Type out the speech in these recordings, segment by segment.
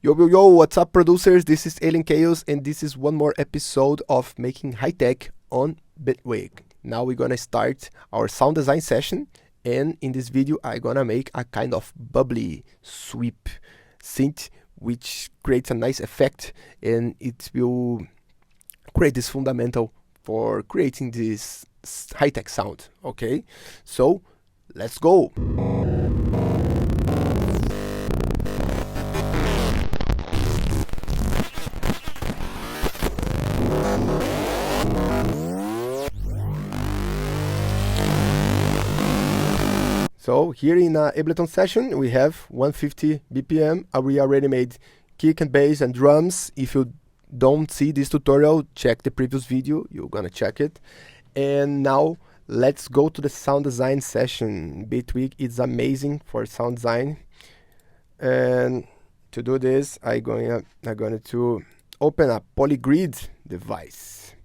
Yo, what's up, producers? This is Alien Chaos, and this is one more episode of Making Hitech on Bitwig. Now we're gonna start our sound design session, and in this video I'm gonna make a kind of bubbly sweep synth which creates a nice effect, and it will create this fundamental for creating this high-tech sound. Okay, so let's go. So here in Ableton session we have 150 BPM. We already made kick and bass and drums. If you don't see this tutorial, check the previous video, you're gonna check it. And now let's go to the sound design session. Bitwig is amazing for sound design. And to do this, I'm going to open a polygrid device.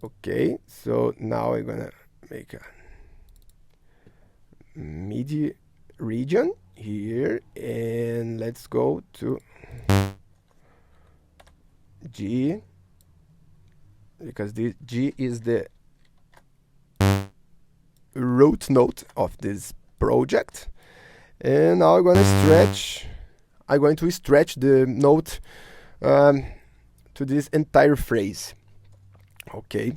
Okay, so now I'm gonna make a MIDI region here, and let's go to G, because this G is the root note of this project. And now I'm going to stretch the note to this entire phrase. Okay,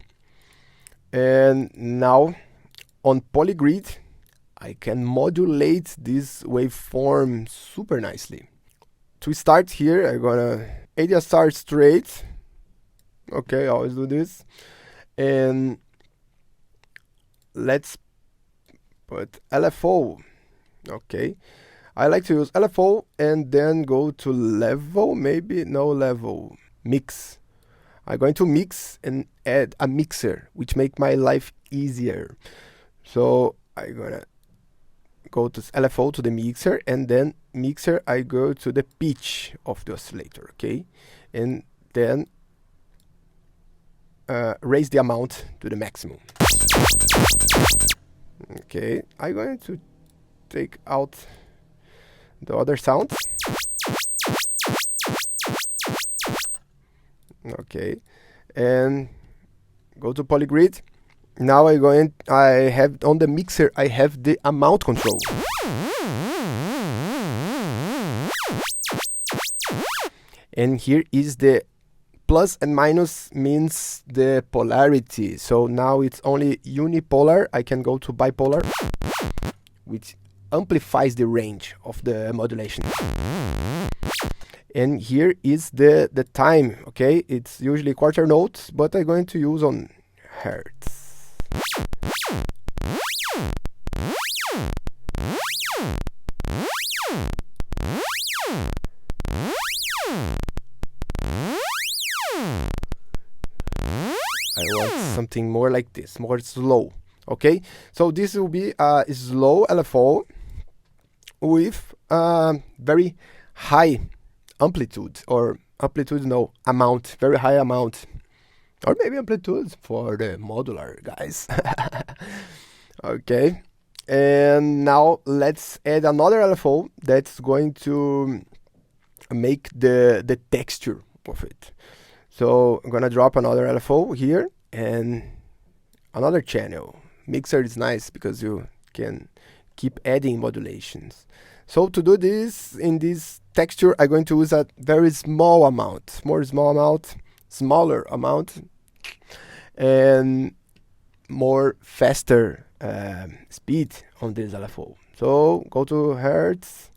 and now on polygrid I can modulate this waveform super nicely. To start here, I'm gonna ADSR straight. Okay, I always do this. And let's put LFO. Okay, I like to use LFO and then go to level, maybe no level, mix. I'm going to mix and add a mixer, which make my life easier. So I'm gonna go to LFO to the mixer, and then mixer I go to the pitch of the oscillator. Okay, and then raise the amount to the maximum. Okay, I'm going to take out the other sounds. Okay, and go to polygrid. Now I have on the mixer, I have the amount control. And here is the plus and minus, means the polarity. So now it's only unipolar. I can go to bipolar, which amplifies the range of the modulation. And here is the time. Okay, it's usually quarter notes, but I'm going to use on hertz. I want something more like this, more slow. Okay, so this will be a slow LFO with very high amplitude, or amount, very high amount, or maybe amplitude for the modular guys. Okay, and now let's add another LFO that's going to make the texture of it. So I'm gonna drop another LFO here and another channel. Mixer is nice because you can keep adding modulations. So to do this, in this texture, I'm going to use a very small amount, smaller amount, and more faster speed on this LFO. So go to hertz.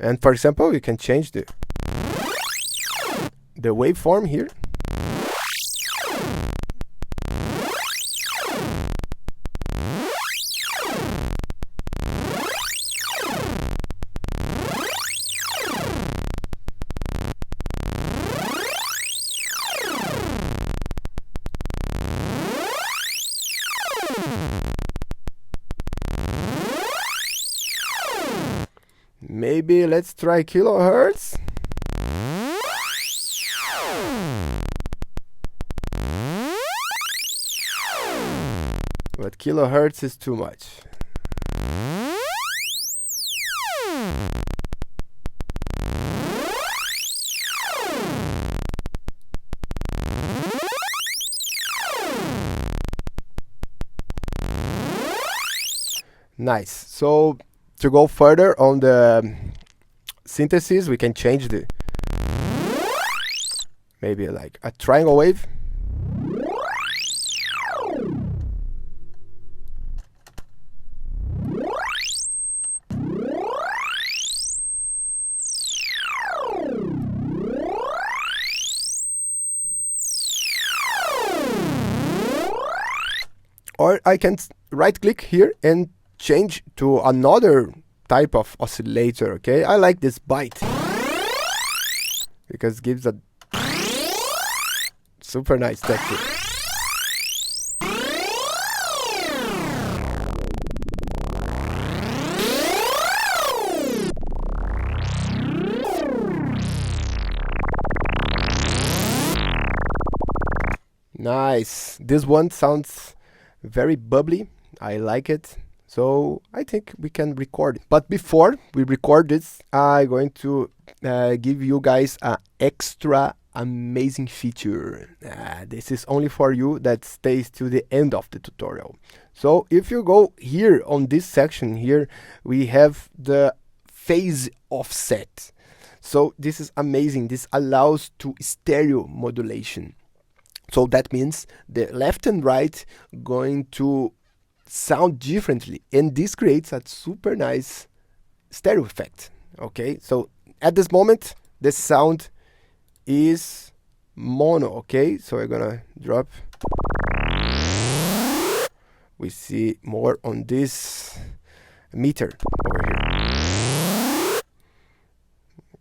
And for example, you can change the waveform here. Maybe let's try kilohertz. but kilohertz is too much. Nice. So to go further on the synthesis, we can change the maybe like a triangle wave. Or I can right click here and change to another type of oscillator. Okay, I like this bite because it gives a super nice texture. Nice. This one sounds very bubbly. I like it. So I think we can record. But before we record this, I'm going to give you guys an extra amazing feature. This is only for you that stays to the end of the tutorial. So if you go here on this section here, we have the phase offset. So this is amazing. This allows to stereo modulation. So that means the left and right going to sound differently, and this creates a super nice stereo effect. Okay, so at this moment the sound is mono. Okay, so we're gonna drop. We see more on this meter over here.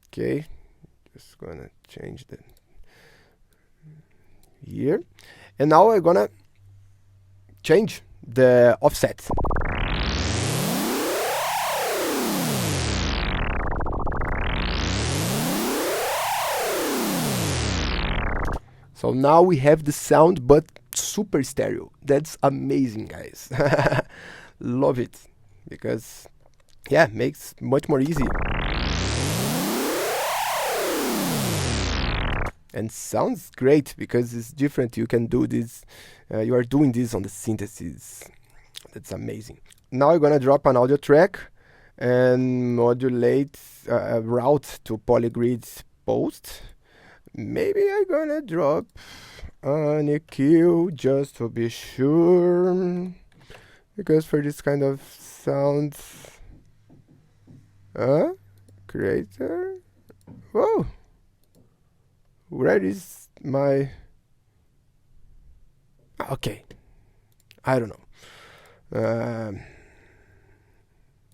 Okay, just gonna change the here, and now we're gonna change the offset. So now we have the sound, but super stereo. That's amazing, guys. Love it, because yeah, makes much more easy. And sounds great because it's different. You can do this. You are doing this on the synthesis. That's amazing. Now I'm gonna drop an audio track and modulate a route to polygrid post. Maybe I'm gonna drop an EQ just to be sure, because for this kind of sound, creator. Whoa. Where is my... Okay, I don't know.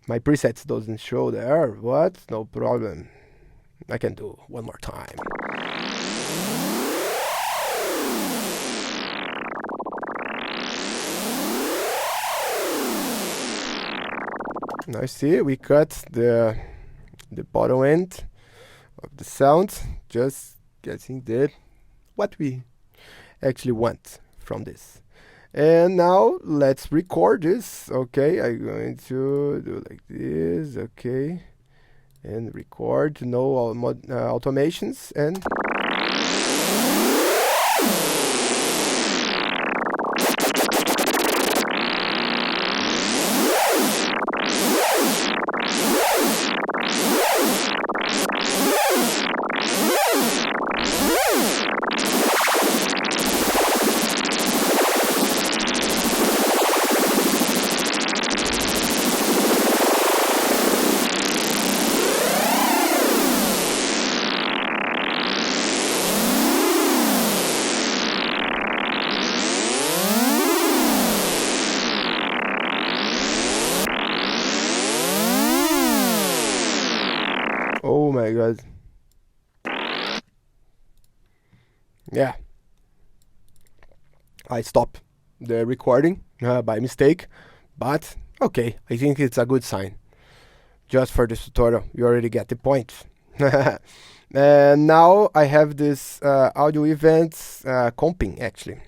My presets doesn't show there. What? No problem. I can do one more time. Now see, we cut the bottom end of the sound, just getting the what we actually want from this. And now let's record this. Okay, I'm going to do like this. Okay, and record. No automations. And oh my god. Yeah. I stopped the recording by mistake, but okay, I think it's a good sign. Just for this tutorial, you already get the point. And now I have this audio events comping actually.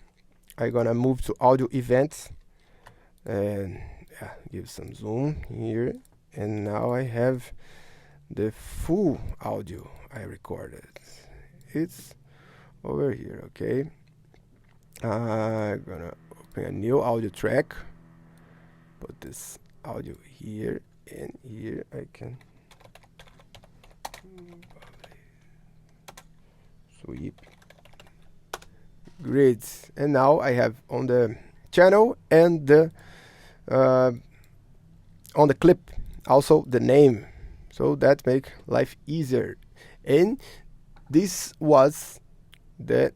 I'm gonna move to audio events. and yeah, give some zoom here, and now I have the full audio I recorded. It's over here, okay? I'm gonna open a new audio track, put this audio here, and here I can sweep grids, and now I have on the channel and the on the clip also the name, so that make life easier. And this was the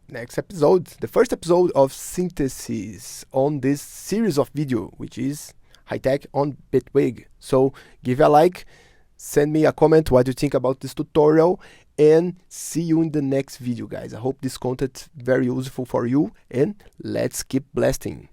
next episode, the first episode of Synthesis on this series of video, which is Hitech on Bitwig. So give a like, send me a comment what you think about this tutorial, and see you in the next video, guys. I hope this content very useful for you, and let's keep blasting.